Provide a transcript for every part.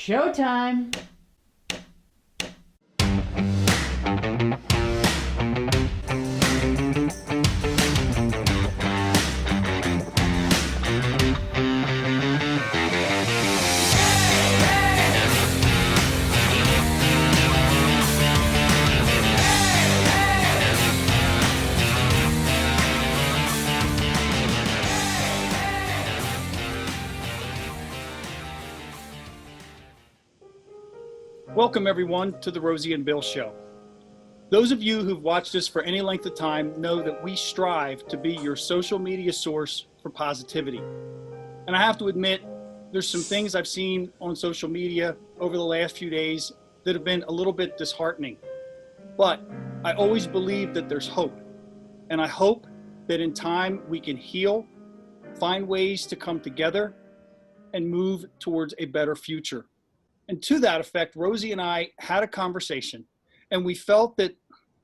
Showtime! Welcome everyone to the Rosie and Bill Show. Those of you who've watched us for any length of time know that we strive to be your social media source for positivity. And I have to admit, there's some things I've seen on social media over the last few days that have been a little bit disheartening. But I always believe that there's hope. And I hope that in time we can heal, find ways to come together, and move towards a better future. And to that effect, Rosie and I had a conversation, and we felt that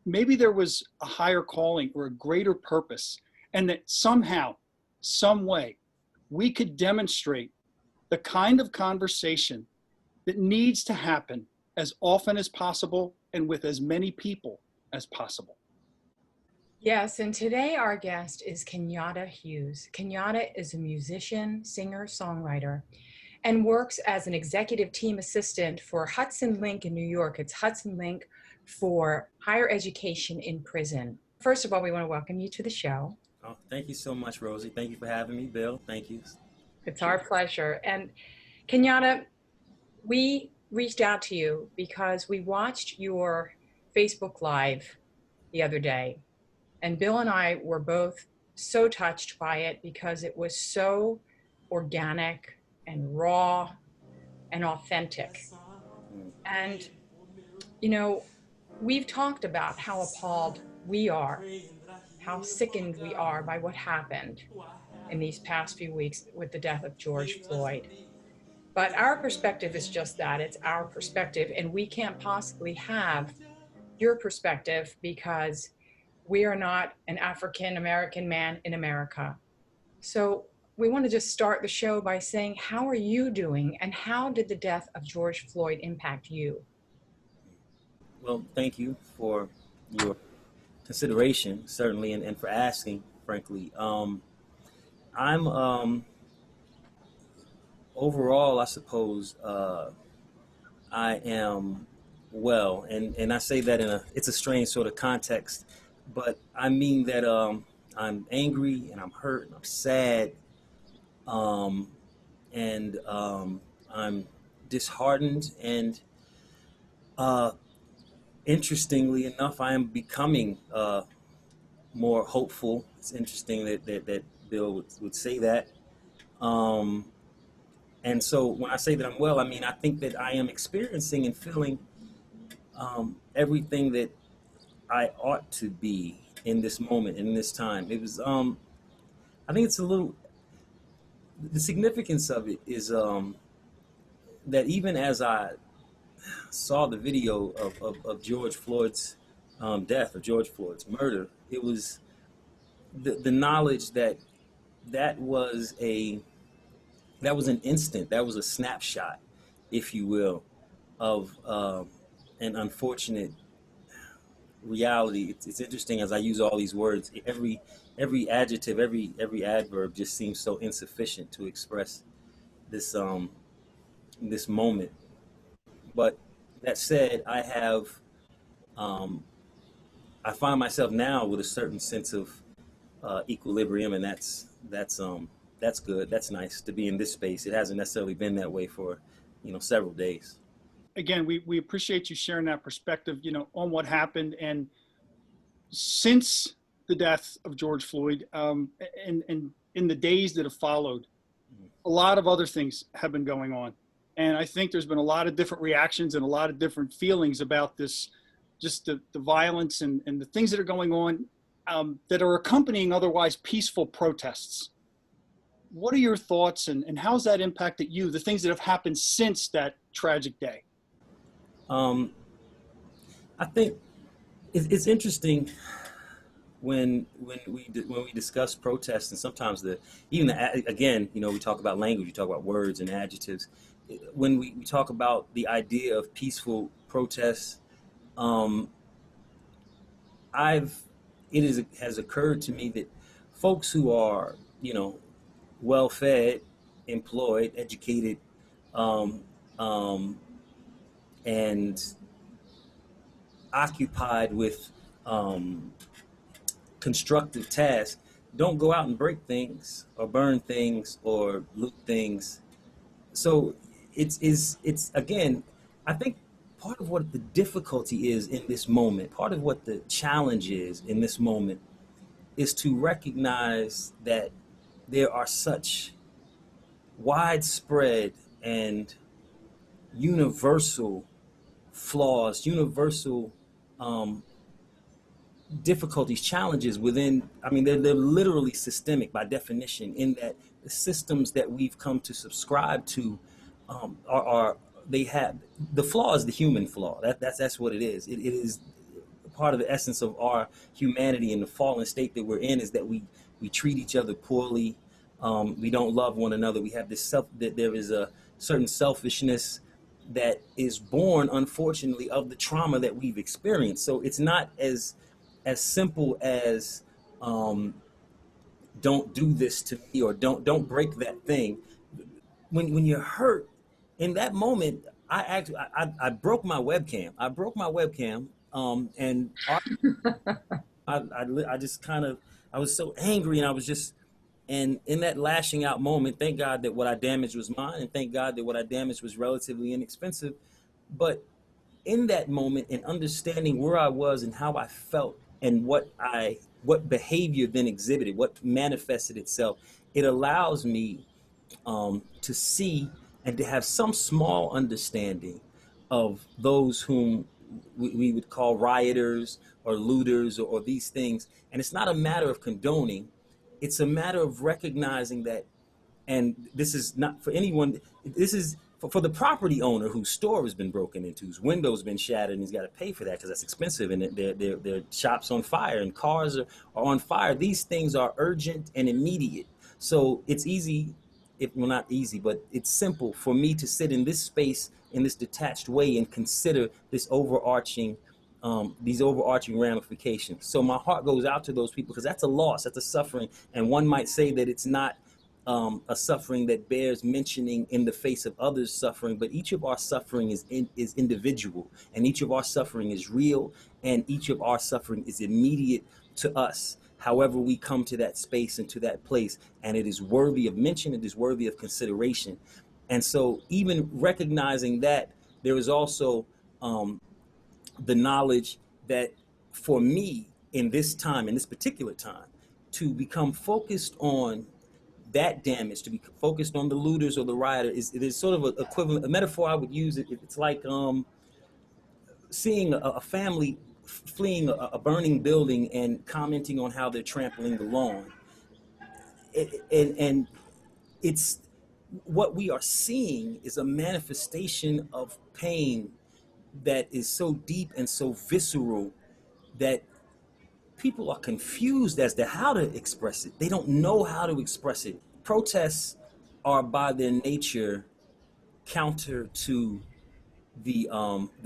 maybe there was a higher calling or a greater purpose, and that somehow, some way, we could demonstrate the kind of conversation that needs to happen as often as possible and with as many people as possible. Yes, and today our guest is Kenyatta Hughes. Kenyatta is a musician, singer, songwriter, and works as an executive team assistant for Hudson Link in New York. It's Hudson Link for higher education in prison. First of all, we want to welcome you to the show. Oh, thank you so much, Rosie. Thank you for having me, Bill. Thank you. It's our pleasure. And Kenyatta, we reached out to you because we watched your Facebook Live the other day. And Bill and I were both so touched by it because it was so organic and raw and authentic. And, you know, we've talked about how appalled we are, how sickened we are by what happened in these past few weeks with the death of George Floyd. But our perspective is just that, it's our perspective, and we can't possibly have your perspective because we are not an African-American man in America. So we want to just start the show by saying, how are you doing, and how did the death of George Floyd impact you? Well, thank you for your consideration, certainly, and for asking, frankly. I'm overall, I suppose, I am well, and I say that it's a strange sort of context, but I mean that I'm angry and I'm hurt and I'm sad. I'm disheartened, and interestingly enough, I am becoming more hopeful. It's interesting that Bill would say that. And so when I say that I'm well, I mean I think that I am experiencing and feeling everything that I ought to be in this moment, in this time. It was I think it's a little. The significance of it is that even as I saw the video of George Floyd's death, of George Floyd's murder, it was the knowledge that that was an instant, that was a snapshot, if you will, of an unfortunate reality. It's interesting as I use all these words. Every adjective, every adverb just seems so insufficient to express this this moment. But that said, I have I find myself now with a certain sense of equilibrium, and that's good. That's nice to be in this space. It hasn't necessarily been that way for several days. Again, we appreciate you sharing that perspective, on what happened. And since the death of George Floyd, and in the days that have followed, a lot of other things have been going on. And I think there's been a lot of different reactions and a lot of different feelings about this, just the violence and the things that are going on that are accompanying otherwise peaceful protests. What are your thoughts, and how's that impacted you, the things that have happened since that tragic day? I think it's interesting when we discuss protests, and sometimes again, we talk about language, we talk about words and adjectives, when we talk about the idea of peaceful protests, um, I've has occurred to me that folks who are, well fed, employed, educated, um, um, and occupied with um, constructive tasks don't go out and break things or burn things or loot things. So it's again, I think part of what the difficulty is in this moment, part of what the challenge is in this moment, is to recognize that there are such widespread and universal flaws, universal um, difficulties, challenges within. I mean, they're literally systemic by definition. In that the systems that we've come to subscribe to are they have the flaw is the human flaw. That's what it is. It is part of the essence of our humanity and the fallen state that we're in is that we treat each other poorly. We don't love one another. We have this that there is a certain selfishness that is born, unfortunately, of the trauma that we've experienced. So it's not as simple as don't do this to me or don't break that thing. When you're hurt in that moment, I broke my webcam. I broke my webcam, and I just kind of I was so angry, and I was just and in that lashing out moment, thank God that what I damaged was mine, and thank God that what I damaged was relatively inexpensive. But in that moment, and understanding where I was and how I felt and what behavior then exhibited, what manifested itself, it allows me to see and to have some small understanding of those whom we would call rioters or looters or these things. And it's not a matter of condoning, it's a matter of recognizing that, and this is not for anyone, this is for the property owner whose store has been broken into, whose window's been shattered, and he's got to pay for that because that's expensive, and their shop's on fire and cars are on fire. These things are urgent and immediate. So it's easy, if well, not easy, but it's simple for me to sit in this space in this detached way and consider these overarching ramifications. So my heart goes out to those people because that's a loss, that's a suffering, and one might say that it's not a suffering that bears mentioning in the face of others' suffering, but each of our suffering is individual, and each of our suffering is real, and each of our suffering is immediate to us. However, we come to that space and to that place, and it is worthy of mention, it is worthy of consideration. And so, even recognizing that, there is also the knowledge that for me in this time, in this particular time, to become focused on that damage, to be focused on the looters or the rioter, it is sort of an equivalent, a metaphor I would use. It's like seeing a family fleeing a burning building and commenting on how they're trampling the lawn. And it's what we are seeing is a manifestation of pain that is so deep and so visceral that people are confused as to how to express it. They don't know how to express it. Protests are by their nature counter to the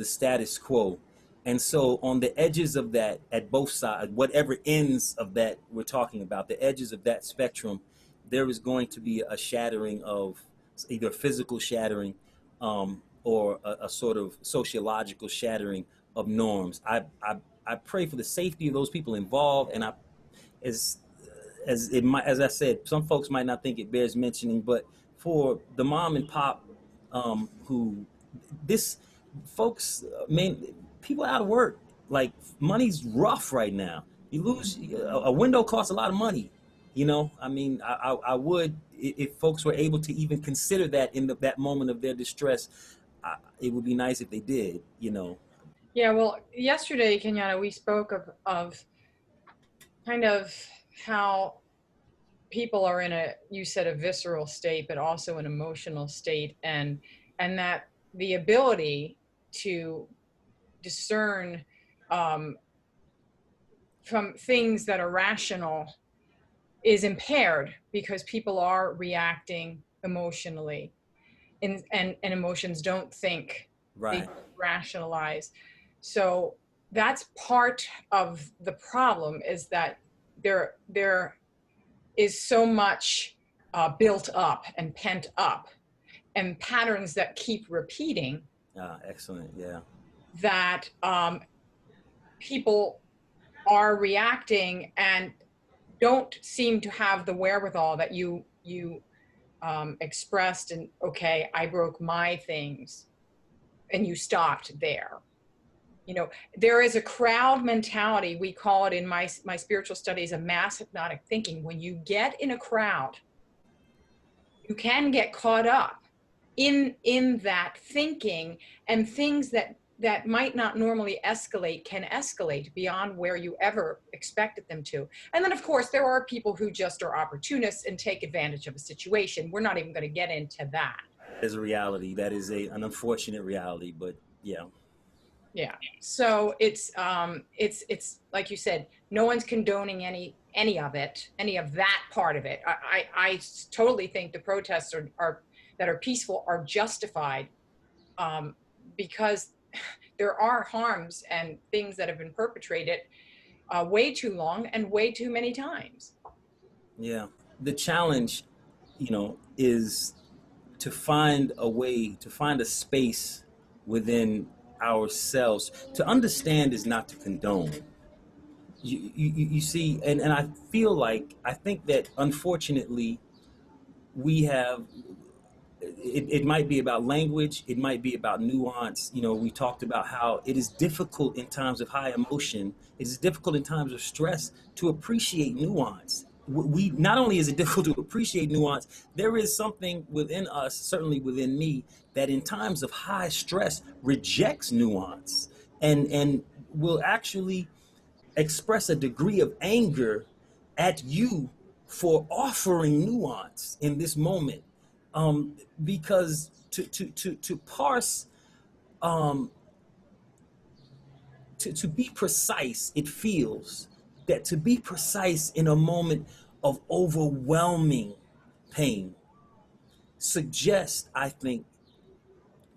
status quo. And so on the edges of that, at both sides, whatever ends of that we're talking about, the edges of that spectrum, there is going to be a shattering of either physical shattering or a sort of sociological shattering of norms. I pray for the safety of those people involved, and as as I said, some folks might not think it bears mentioning, but for the mom and pop who this folks, man, people out of work, like money's rough right now. You lose a window costs a lot of money. I mean, I would if folks were able to even consider that in that moment of their distress. It would be nice if they did. Yeah, well, yesterday, Kenyatta, we spoke of kind of how people are in you said a visceral state, but also an emotional state, and that the ability to discern um, from things that are rational is impaired because people are reacting emotionally. and emotions don't think, they Right. rationalize. So that's part of the problem, is that there is so much built up and pent up, and patterns that keep repeating, Excellent. Yeah. that people are reacting and don't seem to have the wherewithal that you expressed. And okay, I broke my things, and you stopped there. You know, there is a crowd mentality. We call it in my spiritual studies a mass hypnotic thinking. When you get in a crowd, you can get caught up in that thinking, and things that might not normally escalate can escalate beyond where you ever expected them to. And then of course there are people who just are opportunists and take advantage of a situation. We're not even going to get into that. There's a reality that is an unfortunate reality, but yeah. Yeah. So it's like you said, no one's condoning any of it, any of that part of it. I totally think the protests are that are peaceful are justified, um, because there are harms and things that have been perpetrated way too long and way too many times. Yeah. The challenge, is to find a way, to find a space within ourselves. To understand is not to condone. You see, and I feel like, I think that unfortunately we have, it might be about language, it might be about nuance. We talked about how it is difficult in times of high emotion, it is difficult in times of stress to appreciate nuance. We not only is it difficult to appreciate nuance, there is something within us, certainly within me, that in times of high stress rejects nuance, and will actually express a degree of anger at you for offering nuance in this moment. Because to parse, um, to be precise, it feels that to be precise in a moment of overwhelming pain suggests, I think,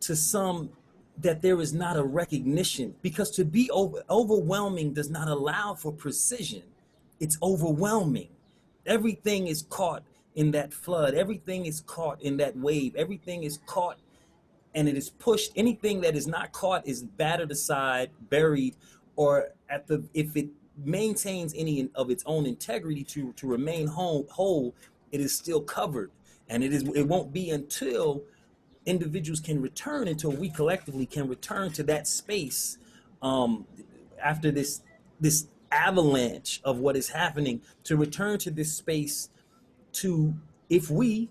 to some, that there is not a recognition, because to be overwhelming does not allow for precision. It's overwhelming. Everything is caught in that flood. Everything is caught in that wave. Everything is caught, and it is pushed. Anything that is not caught is battered aside, buried, or if it maintains any of its own integrity to remain whole, it is still covered. And it won't be until individuals can return, until we collectively can return to that space, um, after this avalanche of what is happening, to return to this space, to, if we,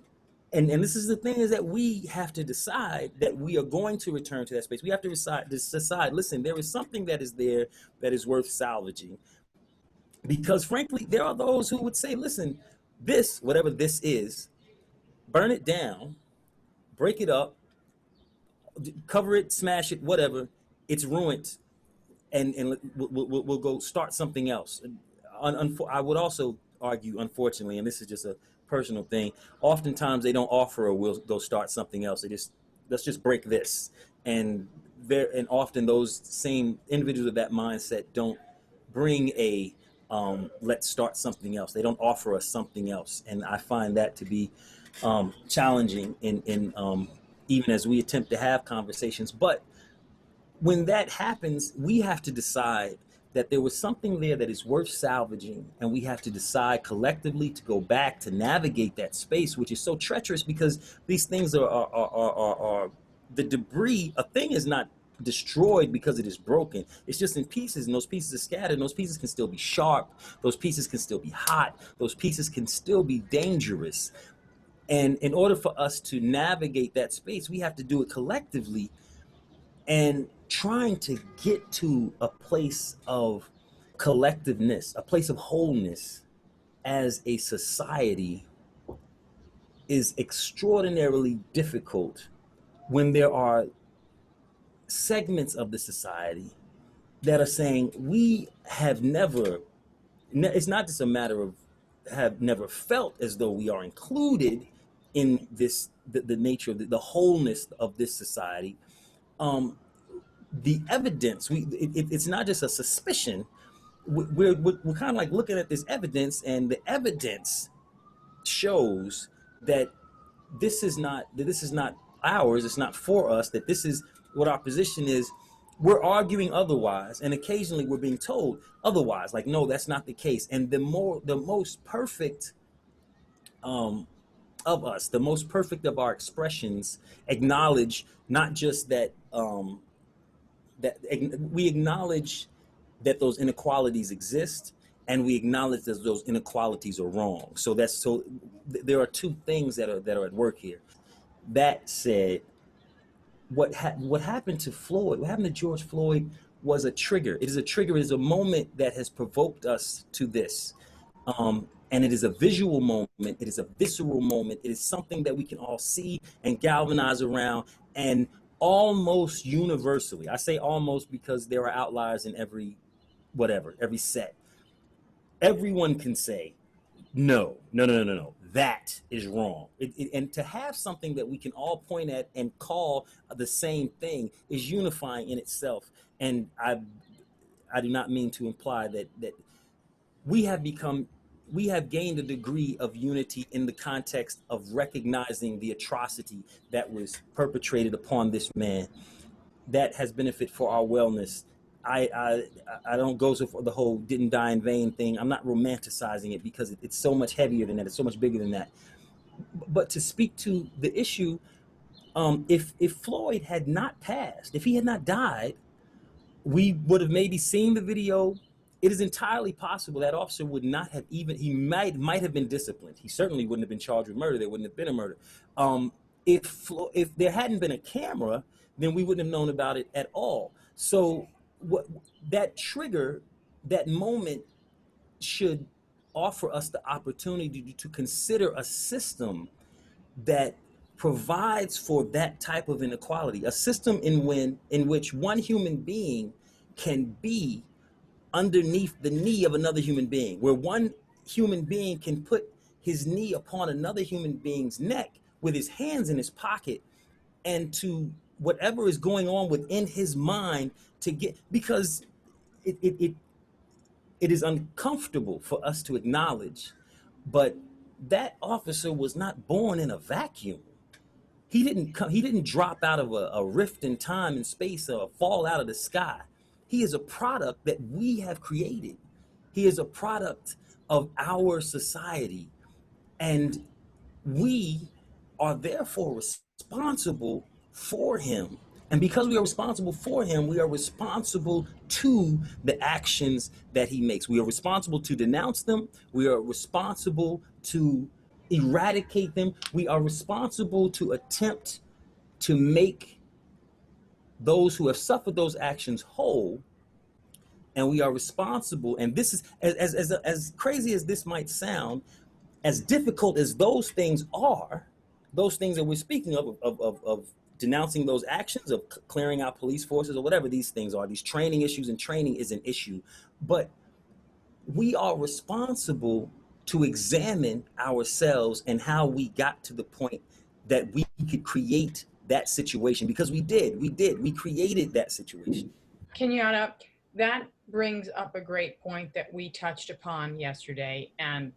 and this is the thing, is that we have to decide that we are going to return to that space. We have to decide, listen, there is something that is there that is worth salvaging. Because frankly, there are those who would say, listen, this, whatever this is, burn it down, break it up, cover it, smash it, whatever. It's ruined, and we'll go start something else. I would also argue, unfortunately, and this is just a personal thing, oftentimes they don't offer a we'll go start something else. They just, let's just break this. And often those same individuals of that mindset don't bring a let's start something else. They don't offer us something else, and I find that to be challenging in even as we attempt to have conversations. But when that happens, we have to decide that there was something there that is worth salvaging, and we have to decide collectively to go back to navigate that space, which is so treacherous, because these things are the debris. A thing is not destroyed because it is broken. It's just in pieces, and those pieces are scattered, and those pieces can still be sharp, those pieces can still be hot, those pieces can still be dangerous. And in order for us to navigate that space, we have to do it collectively, and trying to get to a place of collectiveness, a place of wholeness as a society, is extraordinarily difficult when there are segments of the society that are saying, we have never, it's not just a matter of have never felt as though we are included in this, the nature of the wholeness of this society. Um, the evidence, it's not just a suspicion. We're kind of like looking at this evidence, and the evidence shows that this is not ours. It's not for us. That this is what our position is. We're arguing otherwise, and occasionally we're being told otherwise. Like, no, that's not the case. And the most perfect of us, the most perfect of our expressions, acknowledge not just that we acknowledge that those inequalities exist, and we acknowledge that those inequalities are wrong. So there are two things that are at work here. That said, what happened to Floyd, what happened to George Floyd, was a trigger. It is a trigger. It is a moment that has provoked us to this. And it is a visual moment. It is a visceral moment. It is something that we can all see and galvanize around. And almost universally, I say almost because there are outliers in every set. Everyone can say, no, that is wrong. And to have something that we can all point at and call the same thing is unifying in itself. And I do not mean to imply that we have gained a degree of unity in the context of recognizing the atrocity that was perpetrated upon this man. That has benefit for our wellness. I don't go so for the whole didn't die in vain thing. I'm not romanticizing it because it's so much heavier than that. It's so much bigger than that. But to speak to the issue, if Floyd had not passed, if he had not died, we would have maybe seen the video. It is entirely possible that officer would not have he might have been disciplined. He certainly wouldn't have been charged with murder. There wouldn't have been a murder. If there hadn't been a camera, then we wouldn't have known about it at all. So that trigger, that moment, should offer us the opportunity to consider a system that provides for that type of inequality, a system in which one human being can be underneath the knee of another human being, where one human being can put his knee upon another human being's neck with his hands in his pocket, and to whatever is going on within his mind to get, because it is uncomfortable for us to acknowledge, but that officer was not born in a vacuum. He didn't drop out of a rift in time and space or fall out of the sky. He is a product that we have created. He is a product of our society. And we are therefore responsible for him. And because we are responsible for him, we are responsible to the actions that he makes. We are responsible to denounce them. We are responsible to eradicate them. We are responsible to attempt to make those who have suffered those actions whole. And we are responsible, and this is, as crazy as this might sound, as difficult as those things are, those things that we're speaking of denouncing those actions, of clearing out police forces, or whatever these things are, these training issues, and training is an issue. But we are responsible to examine ourselves and how we got to the point that we could create that situation, because we created that situation. Kenyatta, that brings up a great point that we touched upon yesterday, and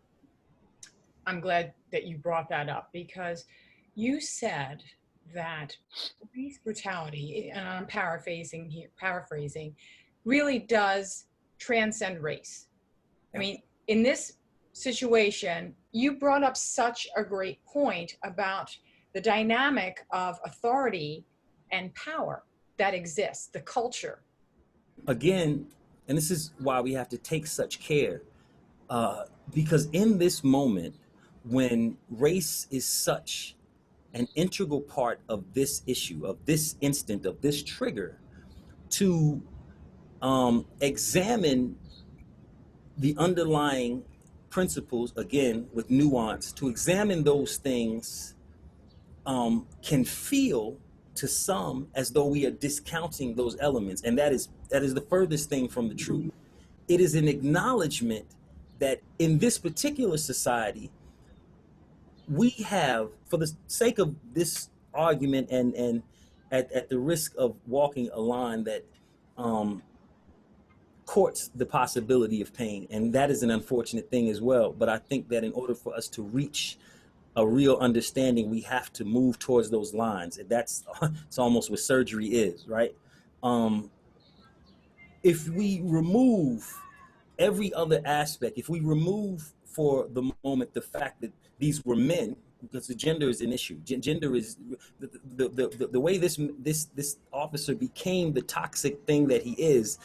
I'm glad that you brought that up, because you said that police brutality, and I'm paraphrasing, really does transcend race. I mean, in this situation, you brought up such a great point about the dynamic of authority and power that exists, the culture. Again, and this is why we have to take such care, because in this moment, when race is such an integral part of this issue, of this instant, of this trigger, to examine the underlying principles, again, with nuance, to examine those things can feel to some as though we are discounting those elements. And that is the furthest thing from the truth. It is an acknowledgement that in this particular society, we have, for the sake of this argument, and at the risk of walking a line that um, courts the possibility of pain, and that is an unfortunate thing as well. But I think that in order for us to reach a real understanding, we have to move towards those lines. And that's it's almost what surgery is, right? Um, if we remove every other aspect, if we remove for the moment the fact that these were men, because the gender is an issue. Gender is the way this officer became the toxic thing that he is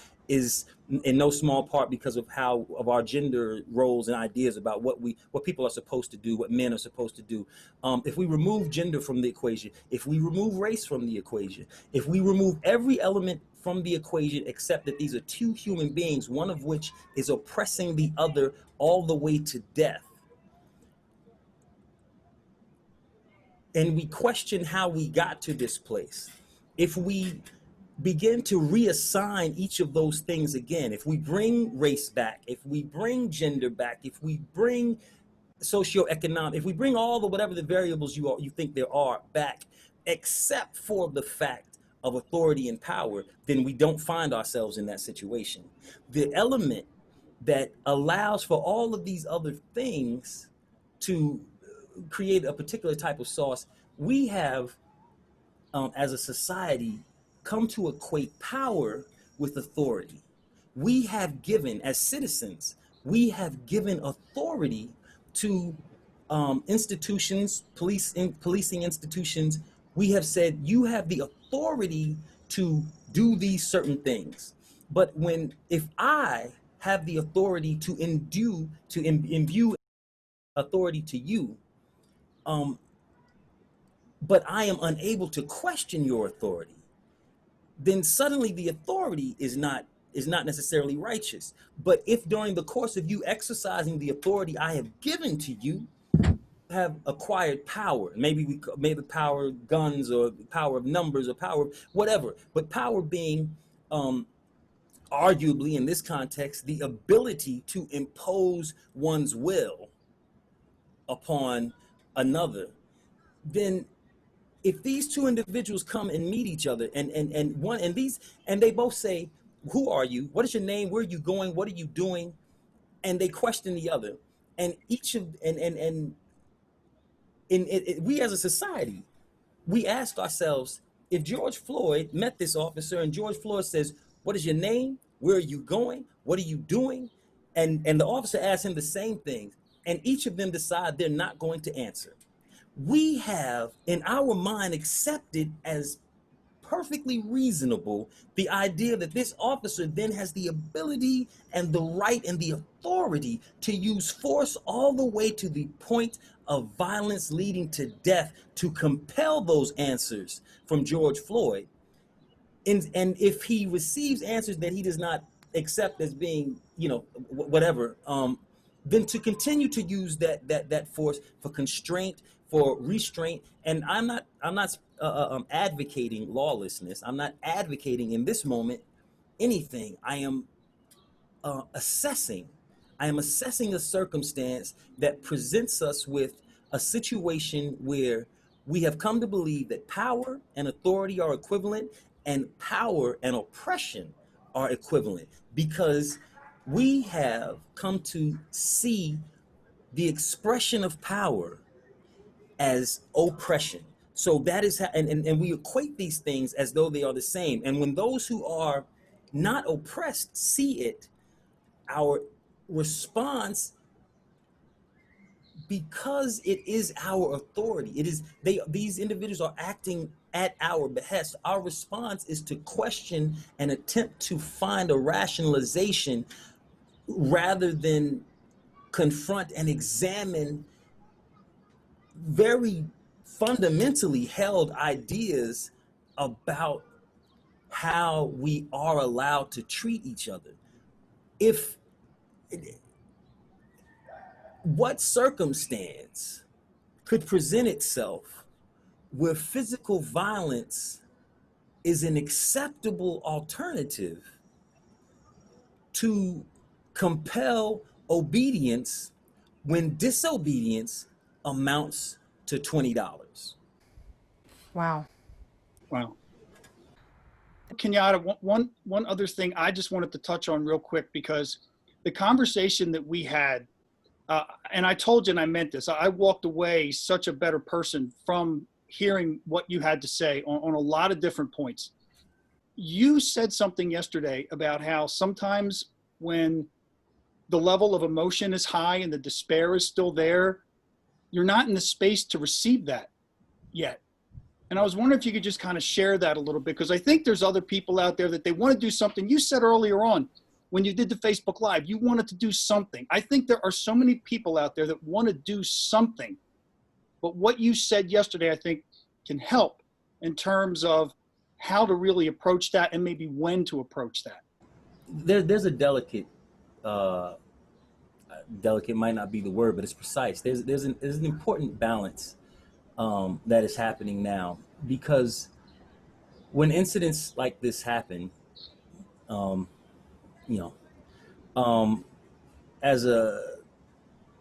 in no small part because of how of our gender roles and ideas about what people are supposed to do, what men are supposed to do. If we remove gender from the equation, if we remove race from the equation, if we remove every element from the equation except that these are two human beings, one of which is oppressing the other all the way to death, and we question how we got to this place, if we begin to reassign each of those things again, if we bring race back, if we bring gender back, if we bring socioeconomic, if we bring all the whatever the variables you think there are back, except for the fact of authority and power, then we don't find ourselves in that situation. The element that allows for all of these other things to create a particular type of sauce, we have, as a society, come to equate power with authority. We have given, as citizens, we have given authority to institutions, policing institutions. We have said, you have the authority to do these certain things. But if I have the authority to imbue authority to you, but I am unable to question your authority, then suddenly the authority is not necessarily righteous. But if during the course of you exercising the authority I have given to you, have acquired power, maybe power guns or power of numbers or power whatever, but power being arguably in this context the ability to impose one's will upon another, then if these two individuals come and meet each other, and they both say, who are you, what is your name, where are you going, what are you doing, and they question the other, and each of and we as a society, we ask ourselves, if George Floyd met this officer and George Floyd says, what is your name, where are you going, what are you doing, and the officer asks him the same thing, and each of them decide they're not going to answer, we have in our mind accepted as perfectly reasonable the idea that this officer then has the ability and the right and the authority to use force all the way to the point of violence leading to death to compel those answers from George Floyd. And if he receives answers that he does not accept as being, whatever, then to continue to use that force for constraint, for restraint. And I'm not advocating lawlessness. I'm not advocating in this moment anything. I am assessing. I am assessing a circumstance that presents us with a situation where we have come to believe that power and authority are equivalent, and power and oppression are equivalent, because we have come to see the expression of power as oppression. So that is how, and we equate these things as though they are the same. And when those who are not oppressed see it, our response, because it is our authority, these individuals are acting at our behest, our response is to question and attempt to find a rationalization rather than confront and examine very fundamentally held ideas about how we are allowed to treat each other. If what circumstance could present itself where physical violence is an acceptable alternative to compel obedience when disobedience amounts to $20. Wow. Wow. Kenyatta, one other thing I just wanted to touch on real quick, because the conversation that we had, and I told you and I meant this, I walked away such a better person from hearing what you had to say on a lot of different points. You said something yesterday about how sometimes when the level of emotion is high and the despair is still there, you're not in the space to receive that yet. And I was wondering if you could just kind of share that a little bit, because I think there's other people out there that they want to do something. You said earlier on, when you did the Facebook Live, you wanted to do something. I think there are so many people out there that want to do something. But what you said yesterday, I think, can help in terms of how to really approach that and maybe when to approach that. There's a delicate might not be the word, but it's precise. There's an important balance that is happening now, because when incidents like this happen, you know,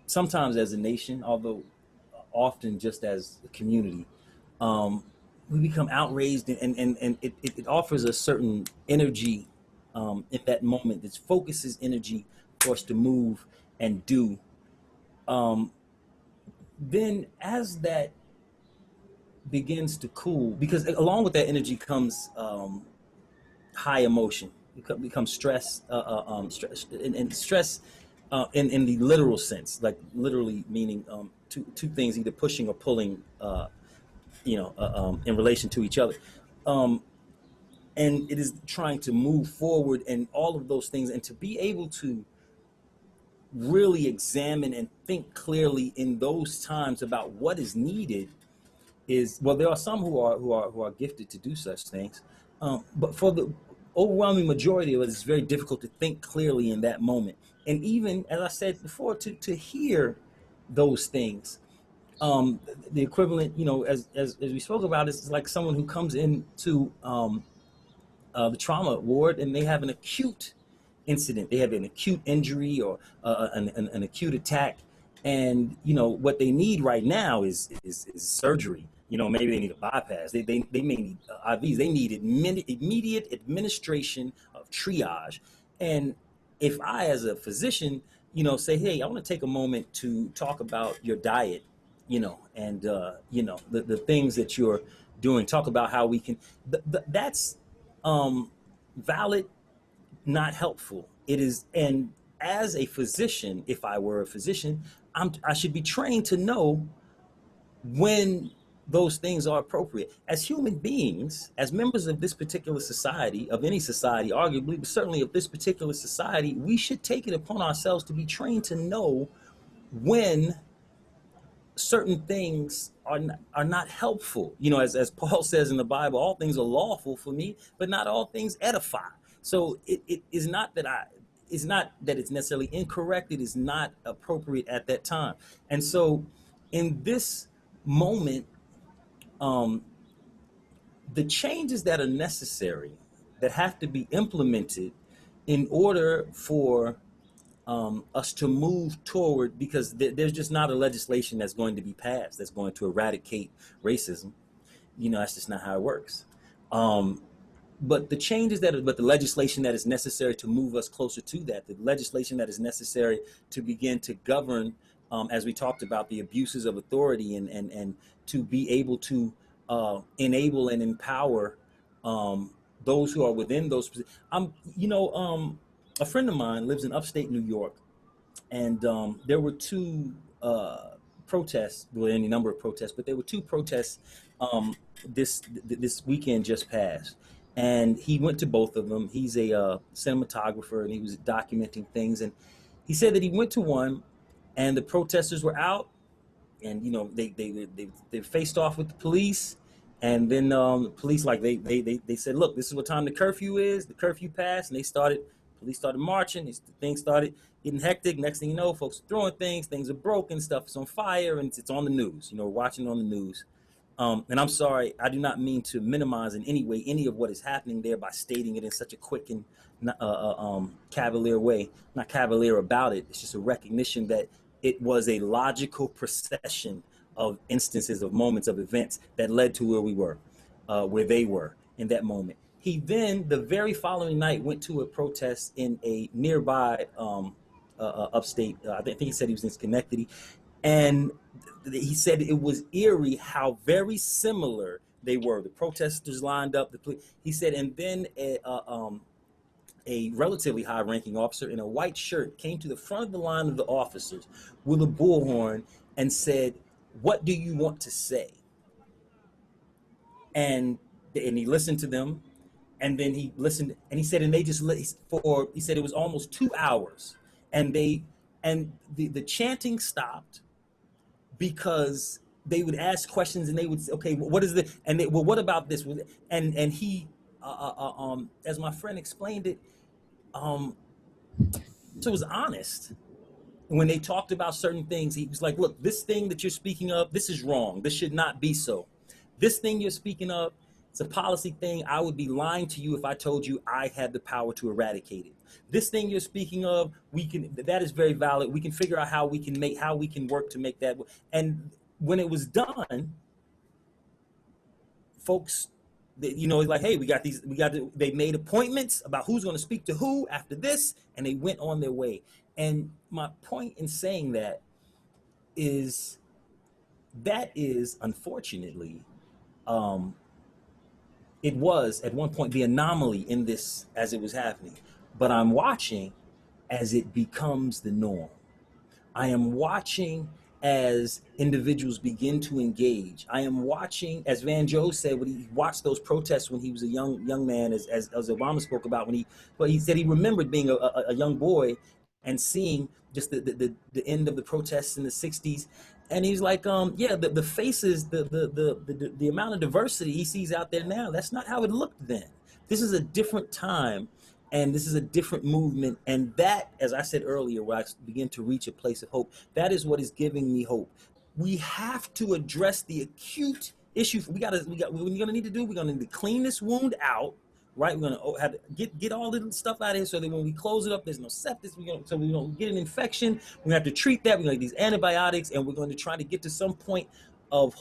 sometimes as a nation, although often just as a community, we become outraged, and it offers a certain energy in that moment that focuses energy for us to move and do. Then as that begins to cool, because along with that energy comes high emotion, becomes stress, stress, and stress in the literal sense, like literally meaning two things, either pushing or pulling, in relation to each other. And it is trying to move forward and all of those things, and to be able to really examine and think clearly in those times about what is needed is, well, there are some who are gifted to do such things, but for the overwhelming majority of us, it's very difficult to think clearly in that moment. And even, as I said before, to hear those things, the equivalent, as we spoke about, is like someone who comes into the trauma ward and they have an acute incident, they have an acute injury or an acute attack, and what they need right now is surgery. Maybe they need a bypass. They may need IVs. They need immediate administration of triage. And if I, as a physician, say, hey, I want to take a moment to talk about your diet, and the things that you're doing. Talk about how we can. That's valid, not helpful. It is, and as a physician, if I were a physician, I should be trained to know when those things are appropriate. As human beings, as members of this particular society, of any society, arguably, but certainly of this particular society, we should take it upon ourselves to be trained to know when certain things are not helpful. As Paul says in the Bible, all things are lawful for me, but not all things edify. So it is not that it's necessarily incorrect. It is not appropriate at that time. And so in this moment, the changes that are necessary, that have to be implemented in order for us to move toward, because there's just not a legislation that's going to be passed that's going to eradicate racism. That's just not how it works. But the legislation that is necessary to move us closer to that, the legislation that is necessary to begin to govern, as we talked about, the abuses of authority, and to be able to enable and empower those who are within those. A friend of mine lives in upstate New York, and there were two protests, well, any number of protests, but there were two protests this weekend just passed. And he went to both of them. He's a cinematographer, and he was documenting things. And he said that he went to one, and the protesters were out, and they faced off with the police. And then the police, like they said, look, this is what time the curfew is. The curfew passed, and police started marching. Things started getting hectic. Next thing you know, folks are throwing things are broken, stuff is on fire, and it's on the news. Watching on the news. And I'm sorry, I do not mean to minimize in any way any of what is happening there by stating it in such a quick and cavalier way. Not cavalier about it. It's just a recognition that it was a logical procession of instances, of moments, of events that led to where we were, where they were in that moment. He then, the very following night, went to a protest in a nearby upstate. I think he said he was in Schenectady, and he said it was eerie how very similar they were. The protesters lined up. He said, and then a relatively high-ranking officer in a white shirt came to the front of the line of the officers with a bullhorn and said, "What do you want to say?" And he listened to them, and then he listened, and he said, and they just he said it was almost 2 hours, and the chanting stopped because they would ask questions and they would say, okay, what is the, and they, well, what about this? And he, as my friend explained it, so it was honest. When they talked about certain things, he was like, look, this thing that you're speaking of, this is wrong. This should not be so. This thing you're speaking of, it's a policy thing. I would be lying to you if I told you I had the power to eradicate it. This thing you're speaking of, that is very valid. We can figure out how we can work to make that. And when it was done, folks, like, hey, they made appointments about who's going to speak to who after this, and they went on their way. And my point in saying that is unfortunately, it was at one point the anomaly in this as it was happening. But I'm watching as it becomes the norm. I am watching as individuals begin to engage. I am watching, as Van Joe said, when he watched those protests when he was a young man, as Obama spoke about, when he said he remembered being a young boy and seeing just the end of the protests in the 60s. And he's like, the faces, the amount of diversity he sees out there now, that's not how it looked then. This is a different time, and this is a different movement. And that, as I said earlier, where I begin to reach a place of hope, that is what is giving me hope. We have to address the acute issue. We're gonna need to clean this wound out, right? We're gonna have to get all the stuff out of here so that when we close it up, there's no sepsis. So we don't get an infection. We have to treat that. We're gonna get these antibiotics, and we're going to try to get to some point of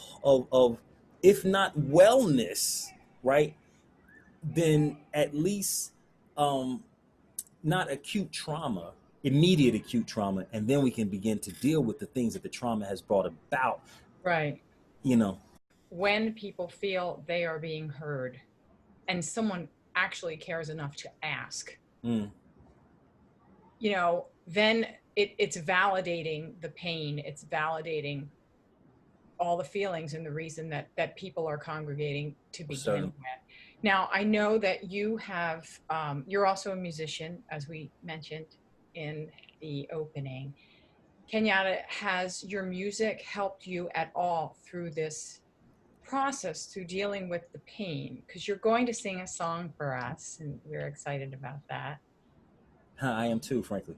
if not wellness, right? Then at least not acute trauma, immediate acute trauma, and then we can begin to deal with the things that the trauma has brought about. Right. When people feel they are being heard and someone actually cares enough to ask, then it's validating the pain. It's validating all the feelings and the reason that people are congregating to begin with. Now, I know that you have, you're also a musician, as we mentioned in the opening. Kenyatta, has your music helped you at all through this process, through dealing with the pain? Because you're going to sing a song for us, and we're excited about that. I am too, frankly.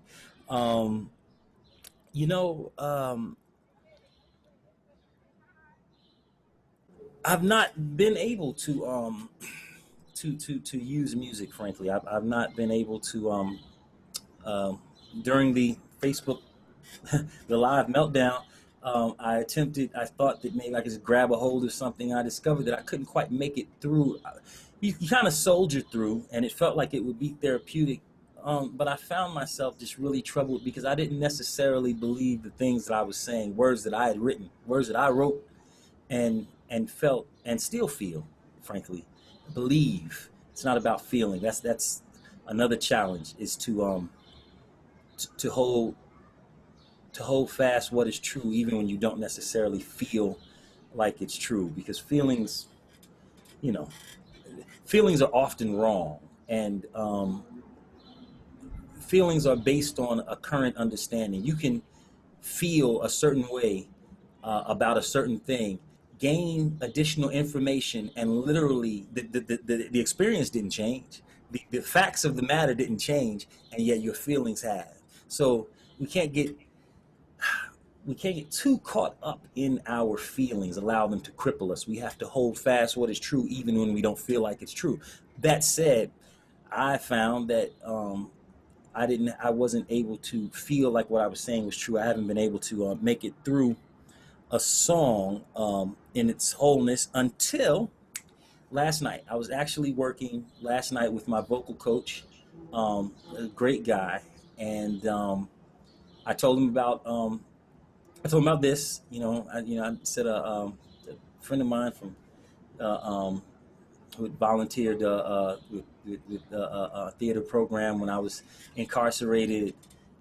I've not been able to use music, frankly. I've not been able to during the Facebook the live meltdown. I thought that maybe I could just grab a hold of something. I discovered that I couldn't quite make it through. You kind of soldiered through, and it felt like it would be therapeutic. But I found myself just really troubled because I didn't necessarily believe the things that I was saying, words that I had written, words that I wrote and felt and still feel, frankly. Believe. It's not about feeling. That's another challenge, is to hold fast what is true even when you don't necessarily feel like it's true, because feelings are often wrong, and feelings are based on a current understanding. You can feel a certain way about a certain thing, gain additional information, and literally the experience didn't change. The facts of the matter didn't change, and yet your feelings have. So we can't get too caught up in our feelings, allow them to cripple us. We have to hold fast what is true even when we don't feel like it's true. That said, I found that I wasn't able to feel like what I was saying was true. I haven't been able to make it through a song in its wholeness until last night. I was actually working last night with my vocal coach, a great guy, and I told him about this. I said a friend of mine from who had volunteered with a theater program when I was incarcerated,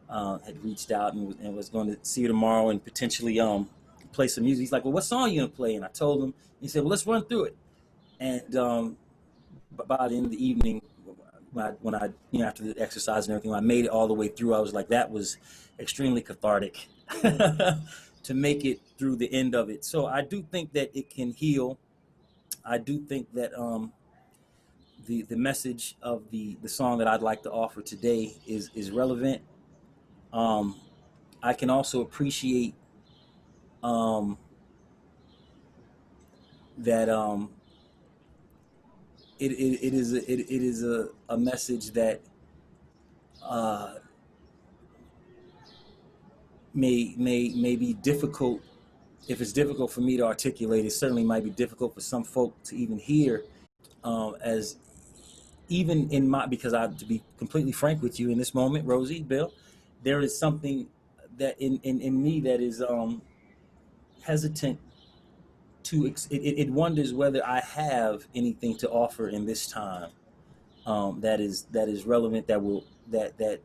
had reached out and was going to see her tomorrow and potentially play some music. He's like, "Well, what song are you gonna play?" And I told him. He said, "Well, let's run through it." And by the end of the evening, when I after the exercise and everything, when I made it all the way through, I was like, that was extremely cathartic to make it through the end of it. So I do think that it can heal. I do think that the message of the song that I'd like to offer today is relevant. I can also appreciate that it is a message that may be difficult. If it's difficult for me to articulate, it certainly might be difficult for some folk to even hear. As even in my, because to be completely frank with you in this moment, Rosie, Bill, there is something that in me that is hesitant to, it wonders whether I have anything to offer in this time that is relevant, that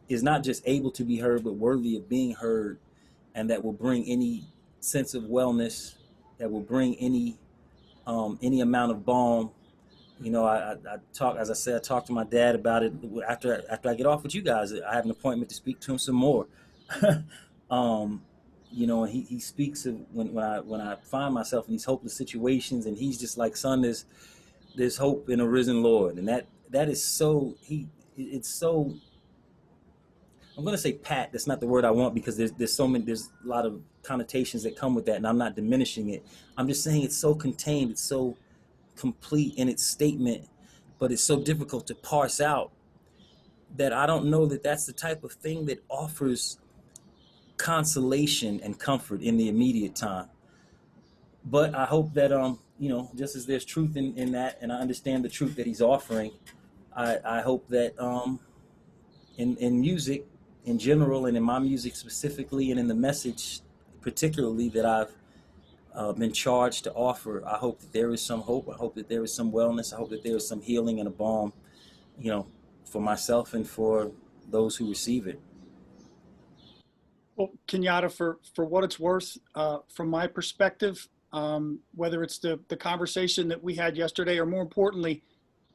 is not just able to be heard, but worthy of being heard, and that will bring any sense of wellness, that will bring any amount of balm. I talk, as I said, I talked to my dad about it after I get off with you guys. I have an appointment to speak to him some more. And he speaks of when I find myself in these hopeless situations, and he's just like, "Son, there's hope in a risen Lord," and that is so it's so. I'm going to say pat. That's not the word I want, because there's a lot of connotations that come with that, and I'm not diminishing it. I'm just saying it's so contained, it's so complete in its statement, but it's so difficult to parse out that I don't know that that's the type of thing that offers consolation and comfort in the immediate time. But I hope that just as there's truth in that, and I understand the truth that he's offering, I hope that in music in general, and in my music specifically, and in the message particularly that I've been charged to offer, I hope that there is some hope. I hope that there is some wellness. I hope that there is some healing and a balm, for myself and for those who receive it. Well, Kenyatta, for what it's worth, from my perspective, whether it's the conversation that we had yesterday, or more importantly,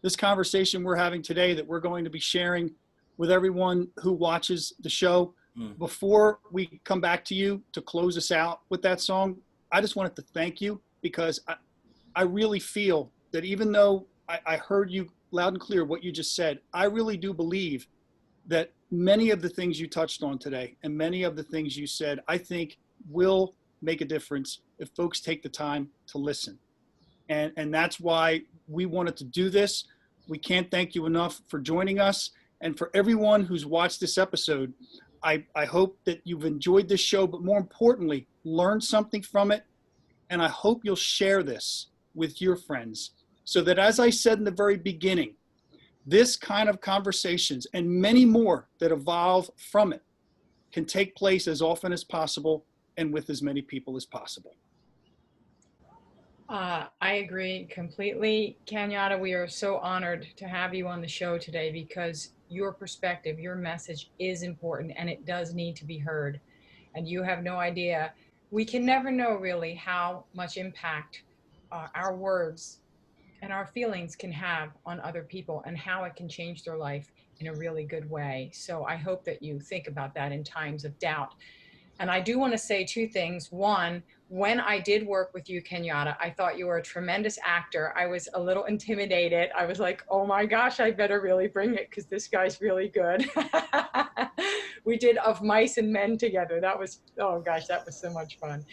this conversation we're having today that we're going to be sharing with everyone who watches the show, before we come back to you to close us out with that song, I just wanted to thank you, because I really feel that even though I heard you loud and clear what you just said, I really do believe that many of the things you touched on today and many of the things you said, I think will make a difference if folks take the time to listen. And that's why we wanted to do this. We can't thank you enough for joining us. And for everyone who's watched this episode, I hope that you've enjoyed this show, but more importantly, learned something from it. And I hope you'll share this with your friends, so that, as I said in the very beginning, this kind of conversations and many more that evolve from it can take place as often as possible and with as many people as possible. I agree completely. Kenyatta, we are so honored to have you on the show today, because your perspective, your message is important, and it does need to be heard. And you have no idea. We can never know really how much impact our words and our feelings can have on other people, and how it can change their life in a really good way. So I hope that you think about that in times of doubt. And I do want to say two things. One, when I did work with you, Kenyatta, I thought you were a tremendous actor. I was a little intimidated. I was like, oh my gosh, I better really bring it, because this guy's really good. We did Of Mice and Men together. That was, oh gosh, that was so much fun.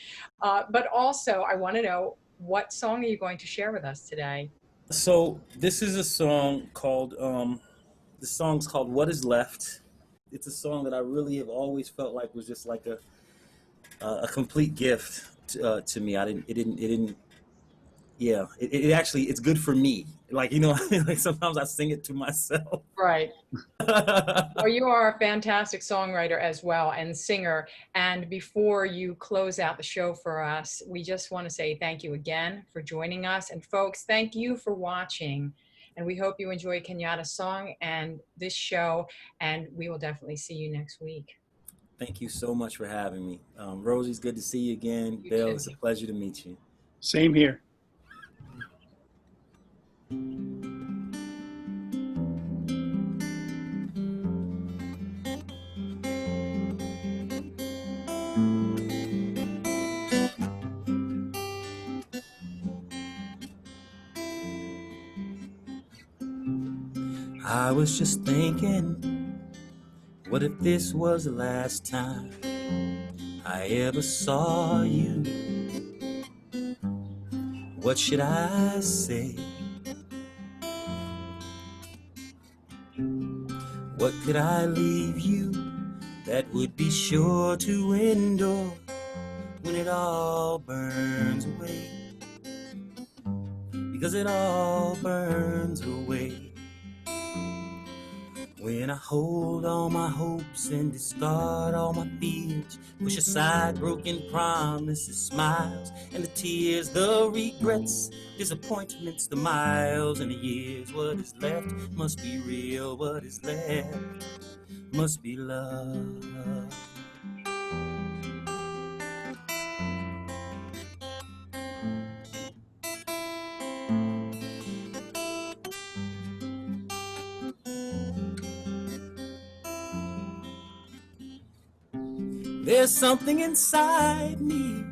But also, I want to know, what song are you going to share with us today? So this is a song called the song's called "What Is Left." It's a song that I really have always felt like was just like a complete gift to me. It actually, it's good for me. Like, you know, like sometimes I sing it to myself. Right. Well, you are a fantastic songwriter as well and singer. And before you close out the show for us, we just want to say thank you again for joining us. And folks, thank you for watching. And we hope you enjoy Kenyatta's song and this show. And we will definitely see you next week. Thank you so much for having me. Rosie, it's good to see you again. You Bill, too. it's a pleasure to meet you. Same here. I was just thinking, what if this was the last time I ever saw you? What should I say? What could I leave you that would be sure to endure when it all burns away? Because it all burns away. When I hold all my hopes and discard all my fears, push aside broken promises, smiles, and the tears, the regrets, disappointments, the miles and the years. What is left must be real. What is left must be love. There's something inside me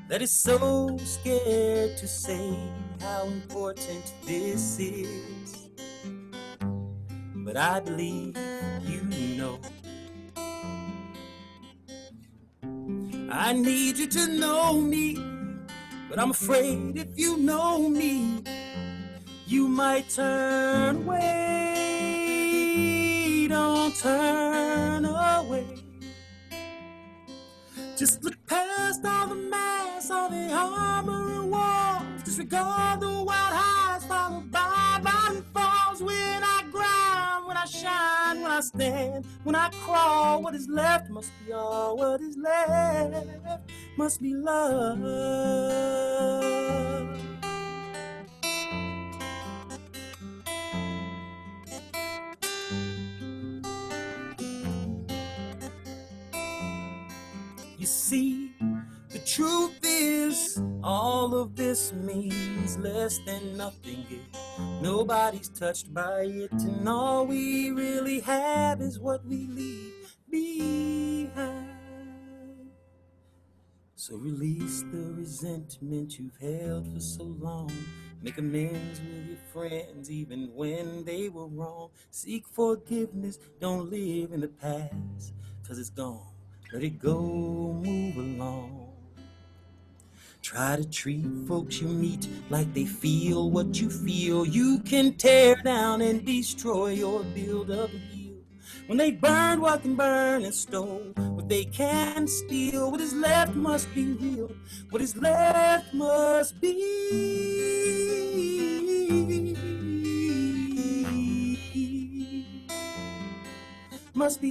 that is so scared to say how important this is. But I believe you know. I need you to know me, but I'm afraid if you know me, you might turn away. Don't turn away. Just look past all the masks, all the armor and walls. Disregard the wild highs, followed by violent falls. When I grind, when I shine, when I stand, when I crawl, what is left must be all. What is left must be love. You see, the truth is, all of this means less than nothing. Nobody's touched by it, and all we really have is what we leave behind. So release the resentment you've held for so long. Make amends with your friends even when they were wrong. Seek forgiveness, don't live in the past, 'cause it's gone. Let it go, move along. Try to treat folks you meet like they feel what you feel. You can tear down and destroy or build up a hill. When they burn what can burn and stole what they can steal, what is left must be real. What is left must be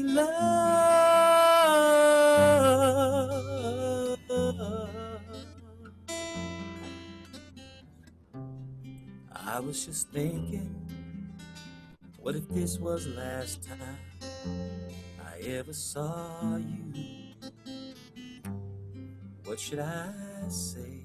love. I was just thinking, what if this was the last time I ever saw you? What should I say?